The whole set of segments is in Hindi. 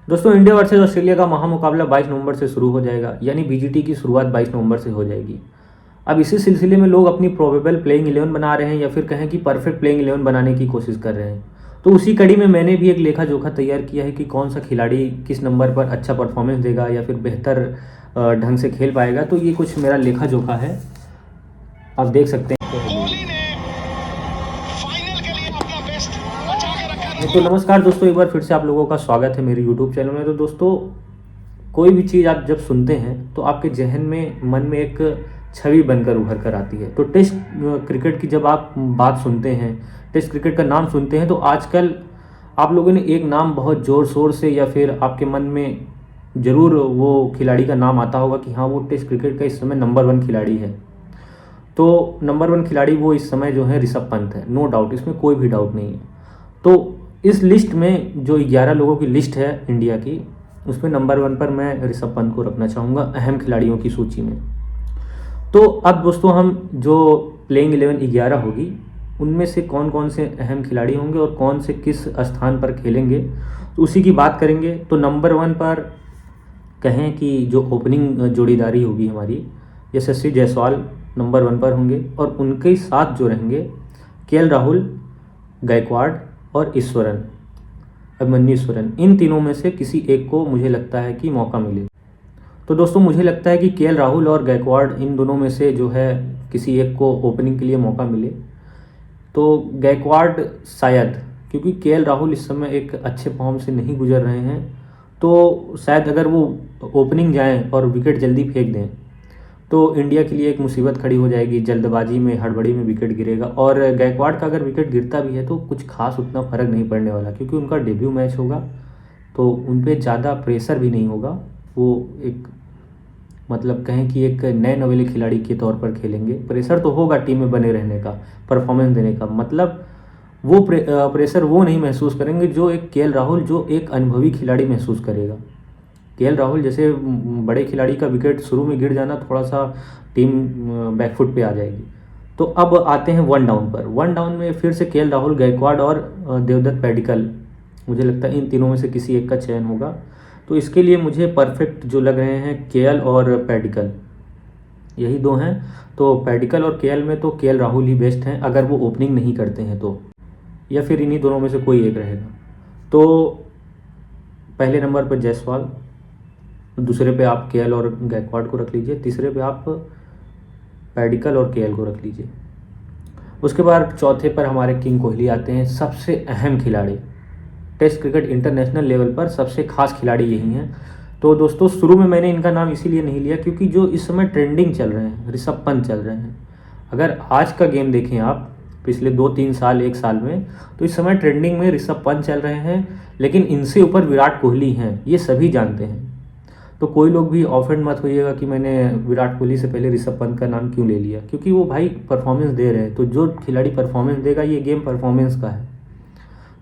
दोस्तों इंडिया वर्सेस ऑस्ट्रेलिया का महामुकाबला 22 नवंबर से शुरू हो जाएगा, यानी बीजीटी की शुरुआत 22 नवंबर से हो जाएगी। अब इसी सिलसिले में लोग अपनी प्रोबेबल प्लेइंग 11 बना रहे हैं या फिर कहें कि परफेक्ट प्लेइंग 11 बनाने की कोशिश कर रहे हैं। तो उसी कड़ी में मैंने भी एक लेखा जोखा तैयार किया है कि कौन सा खिलाड़ी किस नंबर पर अच्छा परफॉर्मेंस देगा या फिर बेहतर ढंग से खेल पाएगा। तो ये कुछ मेरा लेखा जोखा है, आप देख सकते हैं। तो नमस्कार दोस्तों, एक बार फिर से आप लोगों का स्वागत है मेरे YouTube चैनल में। तो दोस्तों, कोई भी चीज़ आप जब सुनते हैं तो आपके जहन में मन में एक छवि बनकर उभर कर आती है। तो टेस्ट क्रिकेट की जब आप बात सुनते हैं, टेस्ट क्रिकेट का नाम सुनते हैं, तो आजकल आप लोगों ने एक नाम बहुत ज़ोर शोर से या फिर आपके मन में ज़रूर वो खिलाड़ी का नाम आता होगा कि हाँ, वो टेस्ट क्रिकेट का इस समय नंबर 1 खिलाड़ी है। तो नंबर 1 खिलाड़ी वो इस समय जो है ऋषभ पंत है, नो डाउट, इसमें कोई भी डाउट नहीं है। तो इस लिस्ट में जो 11 लोगों की लिस्ट है इंडिया की, उसमें नंबर 1 पर मैं ऋषभ पंत को रखना चाहूँगा अहम खिलाड़ियों की सूची में। तो अब दोस्तों, हम जो प्लेइंग 11 11 होगी, उनमें से कौन कौन से अहम खिलाड़ी होंगे और कौन से किस स्थान पर खेलेंगे, तो उसी की बात करेंगे। तो नंबर 1 पर कहें कि जो ओपनिंग जोड़ीदारी होगी हमारी, यशस्वी जायसवाल नंबर 1 पर होंगे और उनके साथ जो रहेंगे केएल राहुल, गायकवाड़ और अभिमन्यु ईश्वरन। इन तीनों में से किसी एक को मुझे लगता है कि मौका मिले। तो दोस्तों, मुझे लगता है कि केएल राहुल और गायकवाड़, इन दोनों में से जो है किसी एक को ओपनिंग के लिए मौका मिले। तो गायकवाड़ शायद, क्योंकि केएल राहुल इस समय एक अच्छे फॉर्म से नहीं गुजर रहे हैं, तो शायद अगर वो ओपनिंग जाएं और विकेट जल्दी फेंक दें तो इंडिया के लिए एक मुसीबत खड़ी हो जाएगी। जल्दबाजी में, हड़बड़ी में विकेट गिरेगा। और गायकवाड़ का अगर विकेट गिरता भी है तो कुछ खास उतना फ़र्क नहीं पड़ने वाला, क्योंकि उनका डेब्यू मैच होगा तो उन पर ज़्यादा प्रेशर भी नहीं होगा। वो एक मतलब कहें कि एक नए नवेले खिलाड़ी के तौर पर खेलेंगे। प्रेशर तो होगा टीम में बने रहने का, परफॉर्मेंस देने का, मतलब वो प्रेशर वो नहीं महसूस करेंगे जो एक केएल राहुल, जो एक अनुभवी खिलाड़ी महसूस करेगा। केएल राहुल जैसे बड़े खिलाड़ी का विकेट शुरू में गिर जाना, थोड़ा सा टीम बैकफुट पे आ जाएगी। तो अब आते हैं 1 डाउन पर। 1 डाउन में फिर से केएल राहुल, गायकवाड़ और देवदत्त पैडिकल, मुझे लगता है इन तीनों में से किसी एक का चयन होगा। तो इसके लिए मुझे परफेक्ट जो लग रहे हैं केएल और पैडिकल, यही दो हैं। तो पैडिकल और केएल में तो केएल राहुल ही बेस्ट हैं अगर वो ओपनिंग नहीं करते हैं तो, या फिर इन्हीं दोनों में से कोई एक रहेगा। तो पहले नंबर पर जायसवाल, दूसरे पे आप केएल और गायकवाड़ को रख लीजिए, तीसरे पे आप पैडिकल और केएल को रख लीजिए। उसके बाद चौथे पर हमारे किंग कोहली आते हैं, सबसे अहम खिलाड़ी। टेस्ट क्रिकेट इंटरनेशनल लेवल पर सबसे खास खिलाड़ी यही हैं। तो दोस्तों, शुरू में मैंने इनका नाम इसीलिए नहीं लिया क्योंकि जो इस समय ट्रेंडिंग चल रहे हैं, ऋषभ पंत चल रहे हैं। अगर आज का गेम देखें आप, पिछले 2-3 साल, 1 साल में, तो इस समय ट्रेंडिंग में ऋषभ पंत चल रहे हैं, लेकिन इनसे ऊपर विराट कोहली हैं, ये सभी जानते हैं। तो कोई लोग भी ऑफेंड मत होइएगा कि मैंने विराट कोहली से पहले ऋषभ पंत का नाम क्यों ले लिया, क्योंकि वो भाई परफॉर्मेंस दे रहे हैं। तो जो खिलाड़ी परफॉर्मेंस देगा, ये गेम परफॉर्मेंस का है,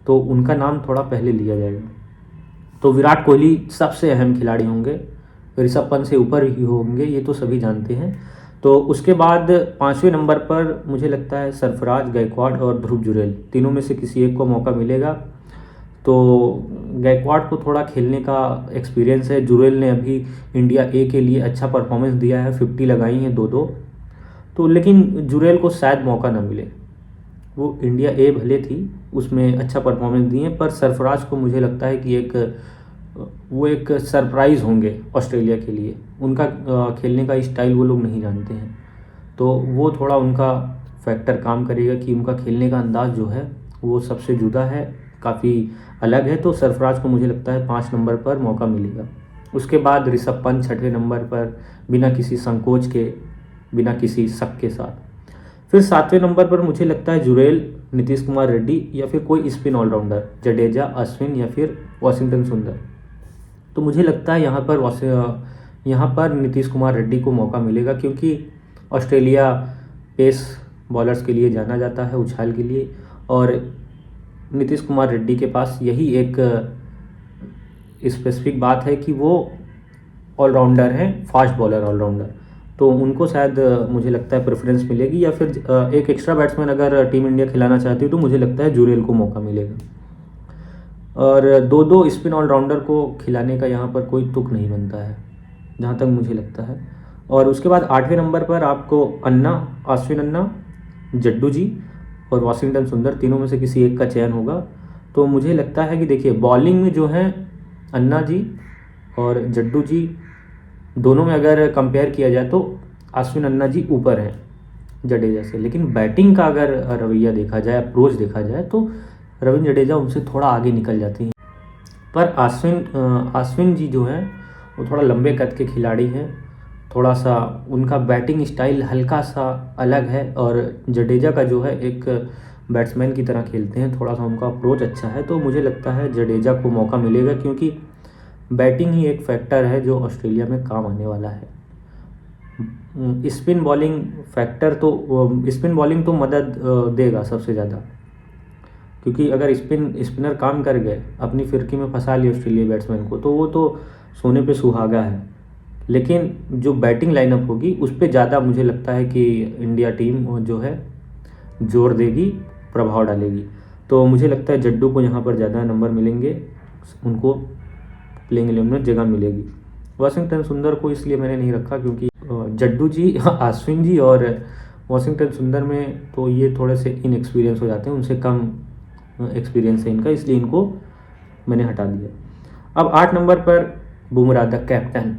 तो उनका नाम थोड़ा पहले लिया जाएगा। तो विराट कोहली सबसे अहम खिलाड़ी होंगे, ऋषभ पंत से ऊपर ही होंगे, ये तो सभी जानते हैं। तो उसके बाद 5वें नंबर पर मुझे लगता है सरफराज, गायकवाड़ और ध्रुव जुरैल, तीनों में से किसी एक को मौका मिलेगा। तो गायकवाड़ को थोड़ा खेलने का एक्सपीरियंस है, जुरैल ने अभी इंडिया ए के लिए अच्छा परफॉर्मेंस दिया है, 50 लगाई हैं 2-2। तो लेकिन जुरैल को शायद मौका ना मिले। वो इंडिया ए भले थी, उसमें अच्छा परफॉर्मेंस दिए, पर सरफराज को मुझे लगता है कि वो एक सरप्राइज़ होंगे ऑस्ट्रेलिया के लिए। उनका खेलने का स्टाइल वो लोग नहीं जानते हैं, तो वो थोड़ा उनका फैक्टर काम करेगा कि उनका खेलने का अंदाज़ जो है वो सबसे जुदा है, काफ़ी अलग है। तो सरफराज को मुझे लगता है 5 नंबर पर मौका मिलेगा। उसके बाद ऋषभ पंत 6वें नंबर पर, बिना किसी संकोच के, बिना किसी शक के साथ। फिर 7वें नंबर पर मुझे लगता है जुरैल, नीतीश कुमार रेड्डी या फिर कोई स्पिन ऑलराउंडर, जडेजा, अश्विन या फिर वाशिंगटन सुंदर। तो मुझे लगता है यहाँ पर नीतीश कुमार रेड्डी को मौका मिलेगा, क्योंकि ऑस्ट्रेलिया पेस बॉलर्स के लिए जाना जाता है, उछाल के लिए, और नीतीश कुमार रेड्डी के पास यही एक स्पेसिफिक बात है कि वो ऑलराउंडर हैं, फास्ट बॉलर ऑलराउंडर। तो उनको शायद मुझे लगता है प्रेफरेंस मिलेगी, या फिर एक एक्स्ट्रा बैट्समैन अगर टीम इंडिया खिलाना चाहती है तो मुझे लगता है जुरैल को मौका मिलेगा। और 2-2 स्पिन ऑलराउंडर को खिलाने का यहाँ पर कोई तुक नहीं बनता है, जहाँ तक मुझे लगता है। और उसके बाद 8वें नंबर पर आपको अश्विन अन्ना, जड्डू जी और वाशिंगटन सुंदर, तीनों में से किसी एक का चयन होगा। तो मुझे लगता है कि देखिए बॉलिंग में जो है अन्ना जी और जड्डू जी दोनों में अगर कंपेयर किया जाए तो अश्विन अन्ना जी ऊपर हैं जडेजा से, लेकिन बैटिंग का अगर रवैया देखा जाए, अप्रोच देखा जाए तो रविंद्र जडेजा उनसे थोड़ा आगे निकल जाती हैं। पर अश्विन जी जो हैं वो थोड़ा लंबे कद के खिलाड़ी हैं, थोड़ा सा उनका बैटिंग स्टाइल हल्का सा अलग है, और जडेजा का जो है एक बैट्समैन की तरह खेलते हैं, थोड़ा सा उनका अप्रोच अच्छा है। तो मुझे लगता है जडेजा को मौका मिलेगा, क्योंकि बैटिंग ही एक फैक्टर है जो ऑस्ट्रेलिया में काम आने वाला है। स्पिन बॉलिंग तो मदद देगा सबसे ज़्यादा, क्योंकि अगर स्पिनर काम कर गए, अपनी फिरकी में फंसा लिया ऑस्ट्रेलिया बैट्समैन को, तो वो तो सोने पे सुहागा है। लेकिन जो बैटिंग लाइनअप होगी उस पर ज़्यादा मुझे लगता है कि इंडिया टीम जो है जोर देगी, प्रभाव डालेगी। तो मुझे लगता है जड्डू को यहाँ पर ज़्यादा नंबर मिलेंगे, उनको प्लेइंग 11 में जगह मिलेगी। वाशिंगटन सुंदर को इसलिए मैंने नहीं रखा क्योंकि जड्डू जी, अश्विन जी और वाशिंगटन सुंदर में तो ये थोड़े से इनएक्सपीरियंस हो जाते हैं, उनसे कम एक्सपीरियंस है इनका, इसलिए इनको मैंने हटा दिया। अब 8 नंबर पर बुमराह द कैप्टन।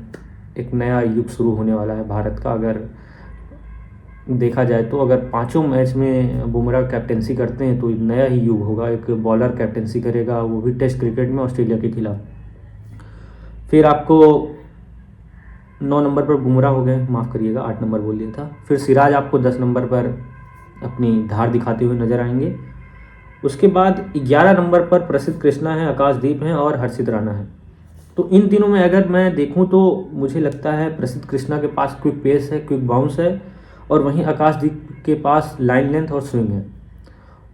एक नया युग शुरू होने वाला है भारत का, अगर देखा जाए तो अगर 5 मैच में बुमराह कैप्टेंसी करते हैं तो नया ही युग होगा। एक बॉलर कैप्टेंसी करेगा, वो भी टेस्ट क्रिकेट में ऑस्ट्रेलिया के खिलाफ। फिर आपको 9 नंबर पर बुमराह हो गए, माफ़ करिएगा 8 नंबर बोल दिया था। फिर सिराज आपको 10 नंबर पर अपनी धार दिखाते हुए नजर आएंगे। उसके बाद 11 नंबर पर प्रसिद्ध कृष्णा है, आकाशदीप हैं और हर्षित राणा है। तो इन तीनों में अगर मैं देखूं तो मुझे लगता है प्रसिद्ध कृष्णा के पास क्विक पेस है, क्विक बाउंस है, और वहीं आकाशदीप के पास लाइन लेंथ और स्विंग है।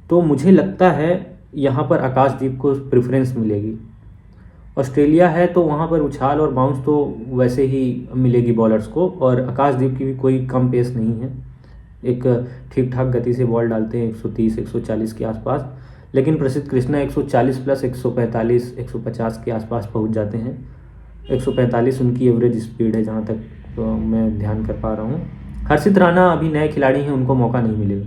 तो मुझे लगता है यहाँ पर आकाशदीप को प्रेफरेंस मिलेगी। ऑस्ट्रेलिया है तो वहाँ पर उछाल और बाउंस तो वैसे ही मिलेगी बॉलर्स को, और आकाशदीप की भी कोई कम पेस नहीं है, एक ठीक ठाक गति से बॉल डालते हैं 130-140 के आसपास। लेकिन प्रसिद्ध कृष्णा 140 प्लस 145-150 के आसपास पहुंच जाते हैं। 145 उनकी एवरेज स्पीड है जहां तक मैं ध्यान कर पा रहा हूं। हर्षित राणा अभी नए खिलाड़ी हैं, उनको मौका नहीं मिलेगा।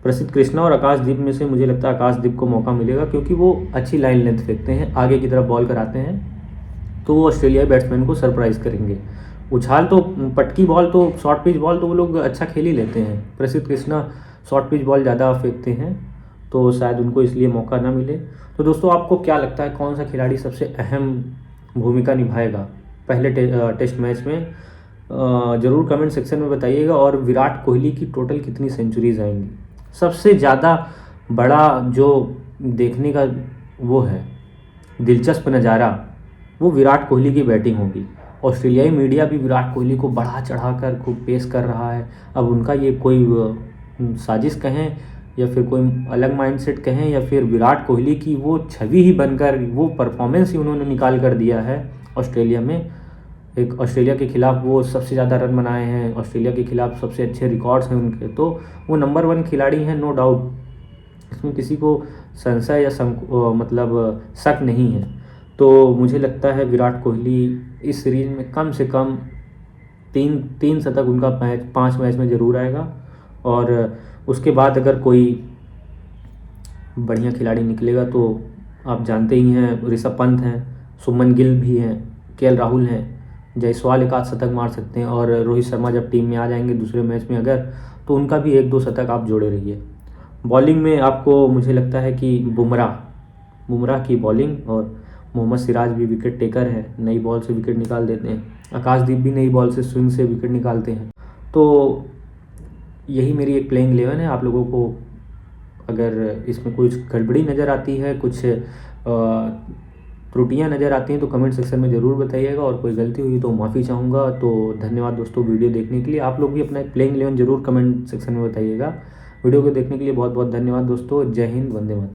प्रसिद्ध कृष्णा और आकाशदीप में से मुझे लगता है आकाशदीप को मौका मिलेगा, क्योंकि वो अच्छी लाइन लेंथ फेंकते हैं, आगे की तरफ बॉल कराते हैं, तो वो ऑस्ट्रेलियाई बैट्समैन को सरप्राइज़ करेंगे। उछाल तो पटकी बॉल तो शॉर्ट पिच बॉल तो वो लोग अच्छा खेल ही लेते हैं। प्रसिद्ध कृष्णा शॉर्ट पिच बॉल ज़्यादा फेंकते हैं, तो शायद उनको इसलिए मौका ना मिले। तो दोस्तों आपको क्या लगता है कौन सा खिलाड़ी सबसे अहम भूमिका निभाएगा पहले टेस्ट मैच में? ज़रूर कमेंट सेक्शन में बताइएगा। और विराट कोहली की टोटल कितनी सेंचुरीज आएंगी? सबसे ज़्यादा बड़ा जो देखने का वो है दिलचस्प नज़ारा, वो विराट कोहली की बैटिंग होगी। ऑस्ट्रेलियाई मीडिया भी विराट कोहली को बढ़ा चढ़ाकर खूब पेश कर रहा है। अब उनका ये कोई साजिश कहें या फिर कोई अलग माइंडसेट कहें, या फिर विराट कोहली की वो छवि ही बनकर, वो परफॉर्मेंस ही उन्होंने निकाल कर दिया है ऑस्ट्रेलिया में। एक ऑस्ट्रेलिया के खिलाफ वो सबसे ज़्यादा रन बनाए हैं, ऑस्ट्रेलिया के खिलाफ सबसे अच्छे रिकॉर्ड्स हैं उनके, तो वो नंबर 1 खिलाड़ी हैं, नो डाउट। इसमें किसी को संशय या मतलब शक नहीं है। तो मुझे लगता है विराट कोहली इस सीरीज में कम से कम तीन शतक उनका 5 मैच में ज़रूर आएगा। और उसके बाद अगर कोई बढ़िया खिलाड़ी निकलेगा तो आप जानते ही हैं, ऋषभ पंत हैं, शुभमन गिल भी हैं, केएल राहुल हैं, जायसवाल 1 शतक मार सकते हैं, और रोहित शर्मा जब टीम में आ जाएंगे दूसरे मैच में अगर, तो उनका भी 1-2 शतक आप जोड़े रहिए। बॉलिंग में आपको मुझे लगता है कि बुमराह की बॉलिंग, और मोहम्मद सिराज भी विकेट टेकर है, नई बॉल से विकेट निकाल देते हैं। आकाशदीप भी नई बॉल से स्विंग से विकेट निकालते हैं। तो यही मेरी एक प्लेइंग 11 है। आप लोगों को अगर इसमें कुछ गड़बड़ी नज़र आती है, कुछ त्रुटियां नज़र आती हैं, तो कमेंट सेक्शन में ज़रूर बताइएगा, और कोई गलती हुई तो माफ़ी चाहूँगा। तो धन्यवाद दोस्तों वीडियो देखने के लिए। आप लोग भी अपना प्लेइंग 11 ज़रूर कमेंट सेक्शन में बताइएगा। वीडियो को देखने के लिए बहुत बहुत धन्यवाद दोस्तों। जय हिंद, वंदे मातरम।